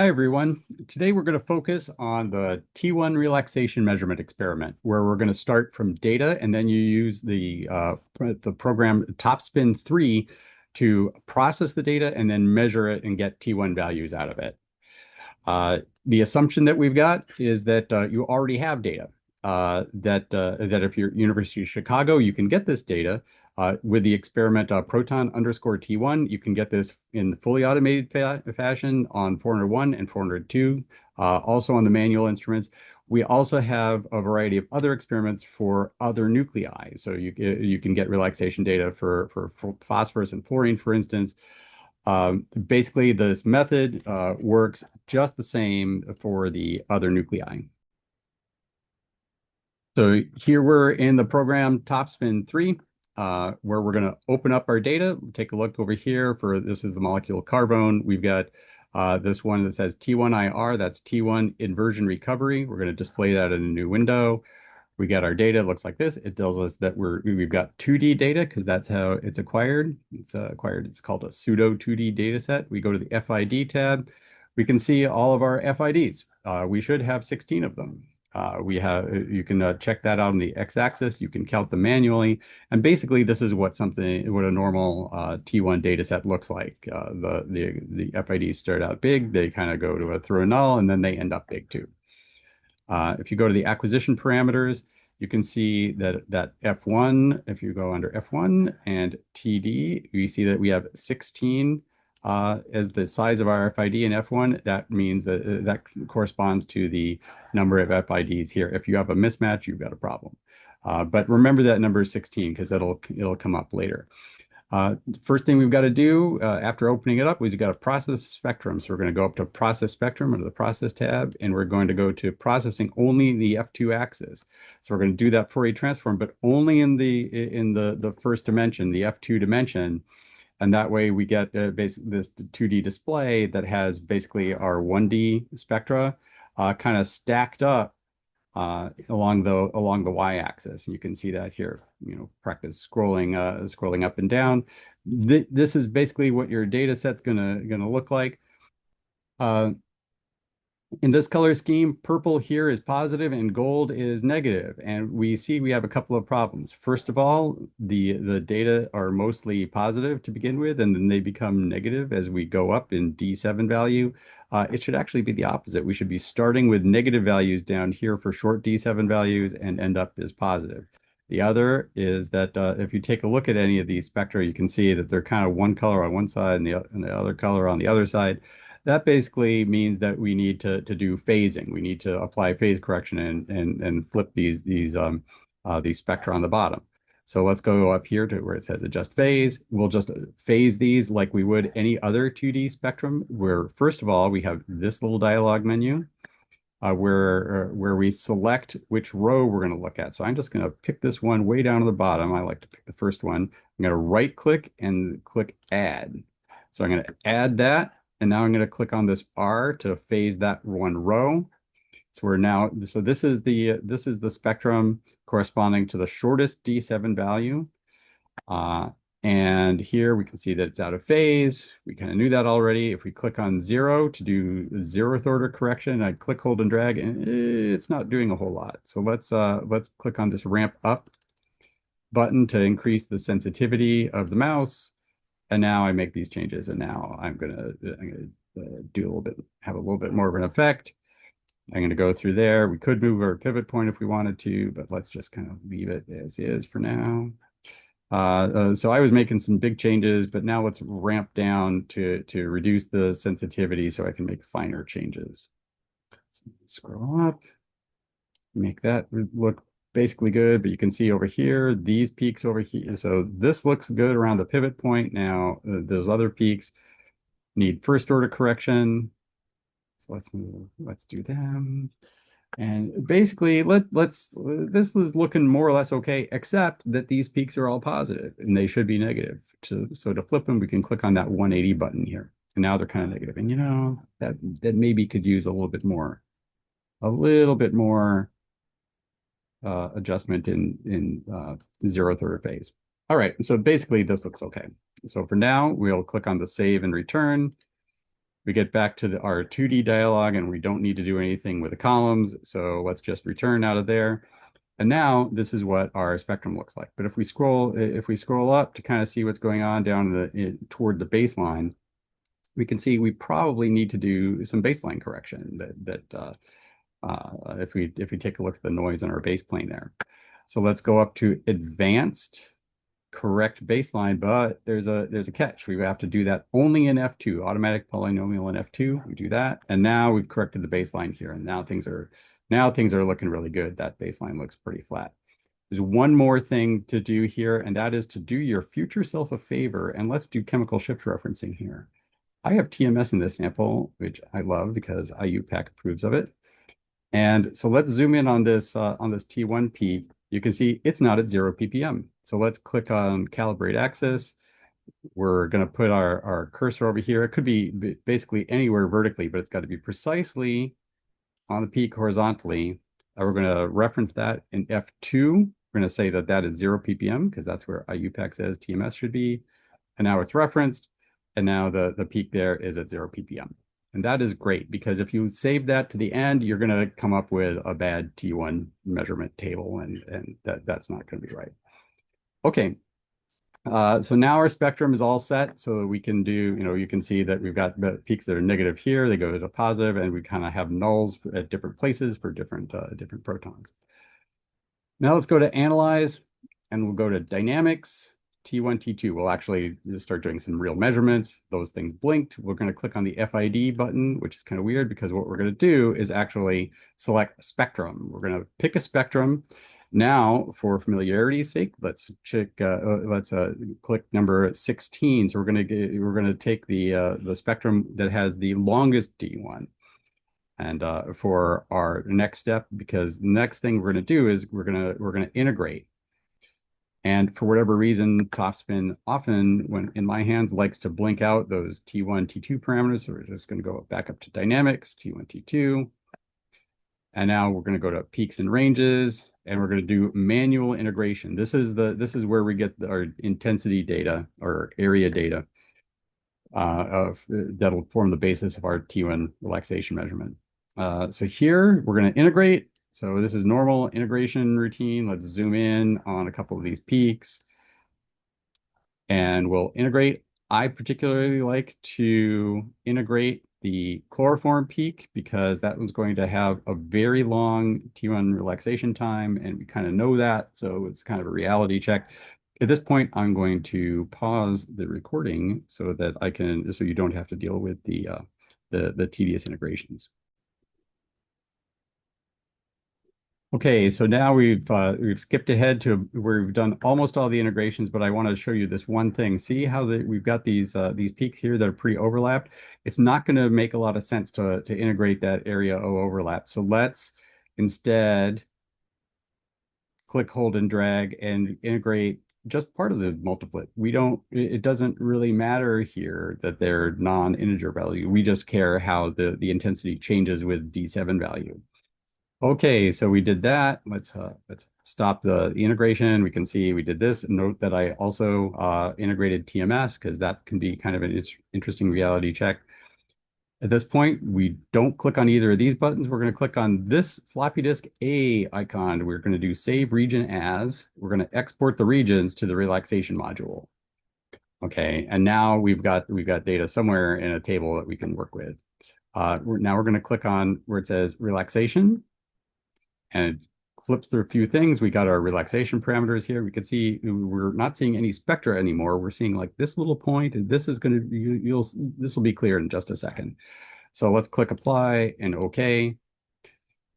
Hi, everyone. Today we're going to focus on the T1 relaxation measurement experiment, where we're going to start from data and then you use the program Topspin3 to process the data and then measure it and get T1 values out of it. The assumption that we've got is that you already have data. That if you're University of Chicago, you can get this data with the experiment proton_T1. You can get this in the fully automated fashion on 401 and 402, also on the manual instruments. We also have a variety of other experiments for other nuclei. So you can get relaxation data for phosphorus and fluorine, for instance. Basically, this method works just the same for the other nuclei. So here we're in the program Topspin3, where we're going to open up our data. Take a look over here for this is the molecule carbone. We've got this one that says T1IR, that's T1 Inversion Recovery. We're going to display that in a new window. We got our data, it looks like this. It tells us that we've got 2D data because that's how it's acquired. It's called a pseudo 2D data set. We go to the FID tab. We can see all of our FIDs. We should have 16 of them. You can check that out on the x-axis. You can count them manually. And basically, this is what a normal T1 data set looks like. The FIDs start out big, they kind of go through a null, and then they end up big too. If you go to the acquisition parameters, you can see that F1, if you go under F1 and TD, you see that we have 16 as the size of our FID in F1. That means that corresponds to the number of FIDs here. If you have a mismatch, you've got a problem. But remember that number is 16 because it'll come up later. First thing we've got to do after opening it up is we've got to process spectrum. So we're going to go up to process spectrum under the process tab, and we're going to go to processing only the F2 axis. So we're going to do that Fourier transform, but only in the first dimension, the F2 dimension. And that way we get this 2D display that has basically our 1D spectra kind of stacked up along the y-axis. You can see that here. Practice scrolling up and down. This is basically what your data set's gonna look like. In this color scheme, purple here is positive and gold is negative. And we see we have a couple of problems. First of all, the data are mostly positive to begin with, and then they become negative as we go up in D7 value. It should actually be the opposite. We should be starting with negative values down here for short D7 values and end up as positive. The other is that if you take a look at any of these spectra, you can see that they're kind of one color on one side and the other color on the other side. That basically means that we need to do phasing. We need to apply phase correction and flip these spectra on the bottom. So let's go up here to where it says adjust phase. We'll just phase these like we would any other 2D spectrum, where first of all, we have this little dialog menu where we select which row we're going to look at. So I'm just going to pick this one way down to the bottom. I like to pick the first one. I'm going to right click and click add. So I'm going to add that. And now I'm going to click on this R to phase that one row. So this is the spectrum corresponding to the shortest D7 value. And here we can see that it's out of phase. We kind of knew that already. If we click on 0 to do 0th order correction, I click, hold, and drag, and it's not doing a whole lot. So let's click on this ramp up button to increase the sensitivity of the mouse. And now I make these changes, and now I'm gonna have a little bit more of an effect. I'm gonna go through there. We could move our pivot point if we wanted to, but let's just kind of leave it as is for now. So I was making some big changes, but now let's ramp down to reduce the sensitivity so I can make finer changes. So scroll up, make that look basically good, but you can see over here, these peaks over here. So this looks good around the pivot point. Now, those other peaks need first order correction. So let's do them. And basically, this is looking more or less okay, except that these peaks are all positive and they should be negative. So to flip them, we can click on that 180 button here. And now they're kind of negative. And that maybe could use a little bit more adjustment in 0th order phase. All right, so basically this looks okay. So for now, we'll click on the save and return. We get back to our 2D dialog and we don't need to do anything with the columns. So let's just return out of there. And now this is what our spectrum looks like. But if we scroll up to kind of see what's going on down toward the baseline, we can see we probably need to do some baseline correction if we take a look at the noise on our base plane there. So let's go up to advanced correct baseline, but there's a catch. We have to do that only in F2, automatic polynomial in F2. We do that, and now we've corrected the baseline here, and now things are looking really good. That baseline looks pretty flat. There's one more thing to do here, and that is to do your future self a favor, and let's do chemical shift referencing here. I have TMS in this sample, which I love because IUPAC approves of it. And so let's zoom in on this T1 peak. You can see it's not at 0 ppm. So let's click on calibrate axis. We're going to put our cursor over here. It could be basically anywhere vertically, but it's got to be precisely on the peak horizontally. We're going to reference that in F2. We're going to say that that is 0 ppm because that's where IUPAC says TMS should be. And now it's referenced. And now the peak there is at 0 ppm. And that is great because if you save that to the end, you're going to come up with a bad T1 measurement table, and that's not going to be right. Okay, so now our spectrum is all set so that we can do, you can see that we've got peaks that are negative here, they go to positive, and we kind of have nulls at different places for different protons. Now let's go to analyze, and we'll go to dynamics. T1, T2, we'll actually just start doing some real measurements. Those things blinked. We're going to click on the FID button, which is kind of weird because what we're going to do is actually select a spectrum. We're going to pick a spectrum. Now, for familiarity's sake, let's click number 16. So we're going to take the spectrum that has the longest T1. And for our next step, because the next thing we're going to do is we're going to integrate. And for whatever reason, Topspin often, when in my hands, likes to blink out those T1, T2 parameters. So we're just going to go back up to dynamics, T1, T2. And now we're going to go to peaks and ranges, and we're going to do manual integration. This is where we get our intensity data or area data that'll form the basis of our T1 relaxation measurement. So here we're going to integrate. So this is normal integration routine. Let's zoom in on a couple of these peaks and we'll integrate. I particularly like to integrate the chloroform peak because that was going to have a very long T1 relaxation time, and we kind of know that. So it's kind of a reality check. At this point, I'm going to pause the recording so that so you don't have to deal with the tedious integrations. Okay, so now we've skipped ahead to where we've done almost all the integrations, but I want to show you this one thing. See how we've got these peaks here that are pretty overlapped? It's not going to make a lot of sense to integrate that area O overlap. So let's instead click, hold, and drag and integrate just part of the multiplet. It doesn't really matter here that they're non-integer value. We just care how the intensity changes with D7 value. Okay, so we did that. Let's stop the integration. We can see we did this. Note that I also integrated TMS because that can be kind of an interesting reality check. At this point, we don't click on either of these buttons. We're going to click on this floppy disk A icon. We're going to do save region as. We're going to export the regions to the relaxation module. Okay, and now we've got data somewhere in a table that we can work with. Now we're going to click on where it says relaxation. And it flips through a few things. We got our relaxation parameters here. We can see we're not seeing any spectra anymore. We're seeing like this little point, and this is going to, this will be clear in just a second. So let's click apply and OK.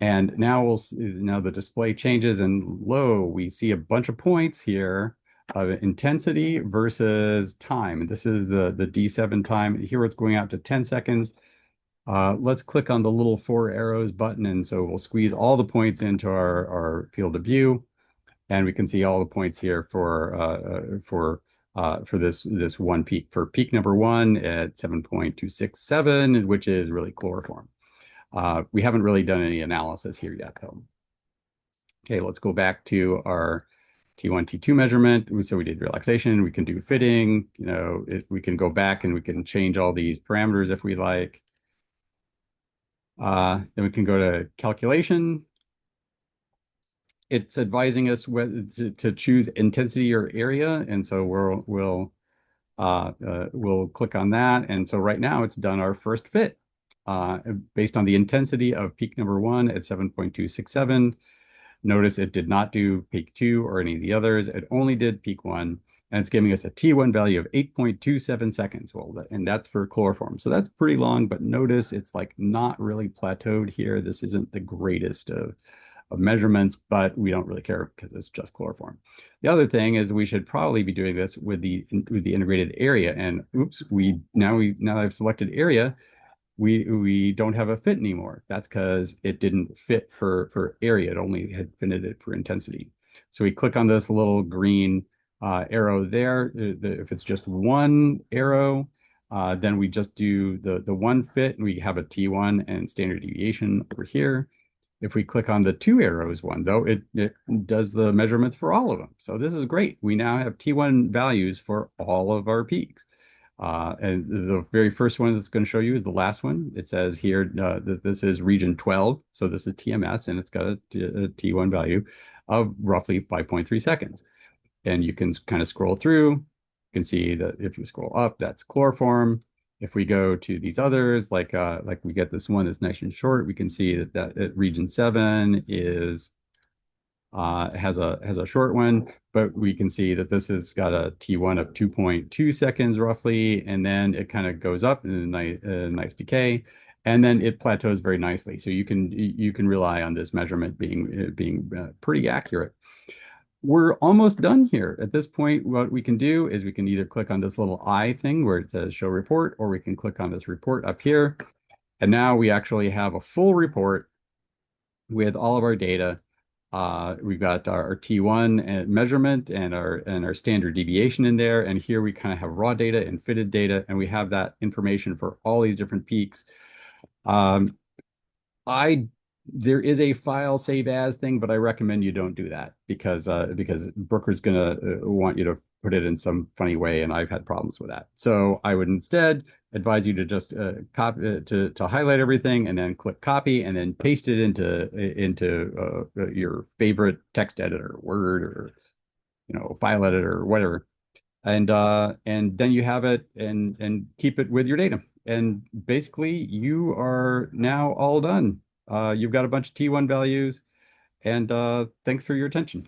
And now now the display changes, and lo, we see a bunch of points here of intensity versus time. And this is the D7 time. Here it's going out to 10 seconds. Let's click on the little 4 arrows button, and so we'll squeeze all the points into our field of view, and we can see all the points here for this one peak. For peak number 1 at 7.267, which is really chloroform. We haven't really done any analysis here yet, though. Okay, let's go back to our T1, T2 measurement. So we did relaxation. We can do fitting. We can go back and we can change all these parameters if we like. Then we can go to calculation. It's advising us whether to choose intensity or area, and so we'll click on that. And so right now it's done our first fit based on the intensity of peak number one at 7.267. Notice it did not do peak two or any of the others. It only did peak one, and it's giving us a T1 value of 8.27 seconds. Well, and that's for chloroform. So that's pretty long, but notice it's like not really plateaued here. This isn't the greatest of measurements, but we don't really care because it's just chloroform. The other thing is we should probably be doing this with the integrated area. And oops, now I've selected area, we don't have a fit anymore. That's because it didn't fit for area. It only had fitted it for intensity. So we click on this little green arrow there. If it's just one arrow, then we just do the one fit, and we have a T1 and standard deviation over here. If we click on the two arrows one, though, it does the measurements for all of them. So this is great. We now have T1 values for all of our peaks. And the very first one that's going to show you is the last one. It says here that this is region 12. So this is TMS, and it's got a T1 value of roughly 5.3 seconds. And you can kind of scroll through. You can see that if you scroll up, that's chloroform. If we go to these others, like we get this one that's nice and short, we can see that at region 7 is has a short one, but we can see that this has got a T1 of 2.2 seconds roughly, and then it kind of goes up in a nice decay, and then it plateaus very nicely. So you can rely on this measurement being pretty accurate. We're almost done here. At this point, what we can do is we can either click on this little eye thing where it says show report, or we can click on this report up here. And now we actually have a full report with all of our data. We've got our T1 measurement and our standard deviation in there. And here we kind of have raw data and fitted data, and we have that information for all these different peaks. Um, I There is a file save as thing, but I recommend you don't do that because Bruker's gonna want you to put it in some funny way, and I've had problems with that. So I would instead advise you to just copy to highlight everything and then click copy and then paste it into your favorite text editor, Word or file editor or whatever, and then you have it and keep it with your data. And basically, you are now all done. You've got a bunch of T1 values, and thanks for your attention.